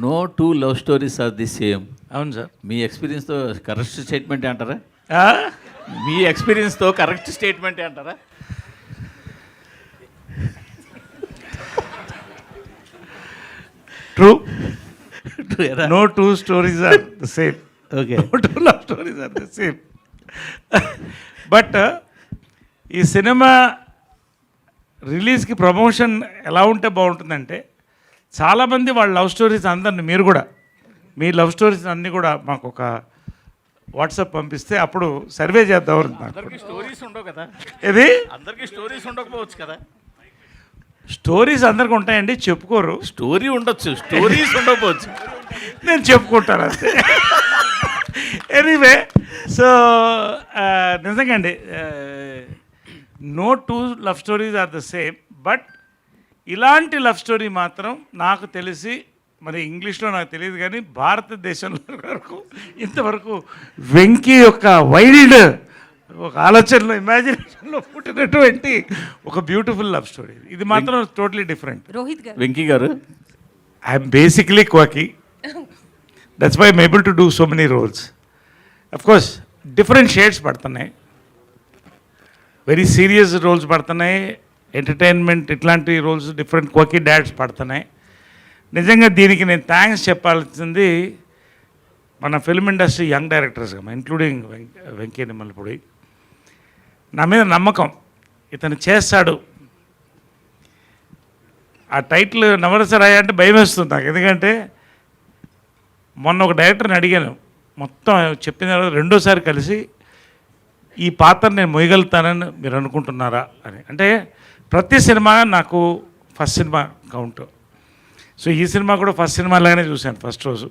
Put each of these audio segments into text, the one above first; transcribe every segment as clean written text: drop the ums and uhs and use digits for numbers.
No two love stories are the same. అవును sir. మీ ఎక్స్పీరియన్స్తో కరెక్ట్ స్టేట్మెంట్ అంటారా? మీ ఎక్స్పీరియన్స్తో కరెక్ట్ స్టేట్మెంట్ అంటారా? True. No two stories are the same. Okay. No two love stories are the same. But ఈ cinema రిలీజ్కి promotion ఎలా ఉంటే బాగుంటుందంటే, చాలామంది వాళ్ళ లవ్ స్టోరీస్ అందరిని, మీరు కూడా మీ లవ్ స్టోరీస్ అన్నీ కూడా మాకు ఒక వాట్సాప్ పంపిస్తే అప్పుడు సర్వే చేద్దాం. అందరికీ స్టోరీస్ ఉండవు కదా. ఇది అందరికీ స్టోరీస్ ఉండకపోవచ్చు కదా. స్టోరీస్ అందరికి ఉంటాయండి, చెప్పుకోరు. స్టోరీ ఉండొచ్చు, స్టోరీస్ ఉండకపోవచ్చు. నేను చెప్పుకుంటాను అంతే. ఎనీవే, సో నిజంగా అండి, no two love stories are the same. But ఇలాంటి లవ్ స్టోరీ మాత్రం నాకు తెలిసి, మరి ఇంగ్లీష్లో నాకు తెలియదు కానీ భారతదేశంలో వరకు ఇంతవరకు వెంకీ యొక్క వైల్డ్ ఒక ఆలోచనలో, ఇమాజినేషన్లో పుట్టినటువంటి ఒక బ్యూటిఫుల్ లవ్ స్టోరీ. ఇది మాత్రం totally different. Rohit garu, Venky garu, I'm basically క్వాకీ. That's why I'm able to do so many roles. Of course different shades పడుతున్నాయి, వెరీ సీరియస్ రోల్స్ పడుతున్నాయి, ఎంటర్టైన్మెంట్ ఇట్లాంటి రోల్స్, డిఫరెంట్ క్వాకీ డాడ్స్ పడుతున్నాయి. నిజంగా దీనికి నేను థ్యాంక్స్ చెప్పాల్సింది మన ఫిల్మ్ ఇండస్ట్రీ యంగ్ డైరెక్టర్స్గా, ఇంక్లూడింగ్ వెంకీ నిమ్మలపూడి. నా మీద నమ్మకం, ఇతను చేస్తాడు. ఆ టైటిల్ నవరసరాయ అంటే భయం వేస్తుంది నాకు, ఎందుకంటే మొన్న ఒక డైరెక్టర్ని అడిగాను, మొత్తం చెప్పిన తర్వాత రెండోసారి కలిసి ఈ పాత్ర నేను మొయ్యగలుగుతానని మీరు అనుకుంటున్నారా అని. అంటే ప్రతి సినిమా నాకు ఫస్ట్ సినిమా కౌంట్. సో ఈ సినిమా కూడా ఫస్ట్ సినిమా లాగానే చూశాను ఫస్ట్ రోజు.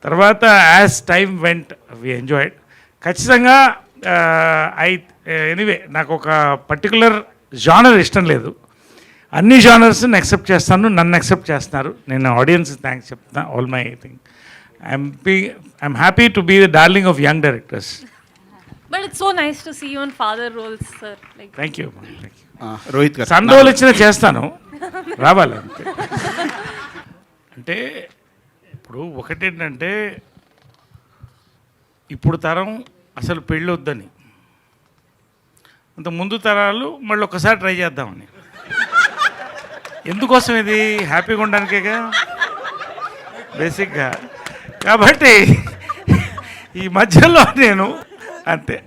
తర్వాత as time went we enjoyed. ఖచ్చితంగా ఎనీవే నాకు ఒక పర్టికులర్ జానర్ ఇష్టం లేదు, అన్ని జానర్స్ని యాక్సెప్ట్ చేస్తాను, నన్ను యాక్సెప్ట్ చేస్తున్నారు. నేను ఆడియన్స్ థ్యాంక్స్ చెప్తాను. All my thing, I'm happy to be the darling of young directors. but it's so nice to see you in father roles, sir. Like, thank you. Rohit గారు, sun role ఇచ్చినా చేస్తాను, రావాలి అంతే. అంటే ఇప్పుడు ఒకటేంటంటే, ఇప్పుడు తరం అసలు పెళ్ళి వద్దని, అంత ముందు తరాలు మళ్ళీ ఒక్కసారి ట్రై చేద్దామని. ఎందుకోసం ఇది? హ్యాపీగా ఉండడానికేగా బేసిక్గా. కాబట్టి ఈ మధ్యలో నేను అంతే.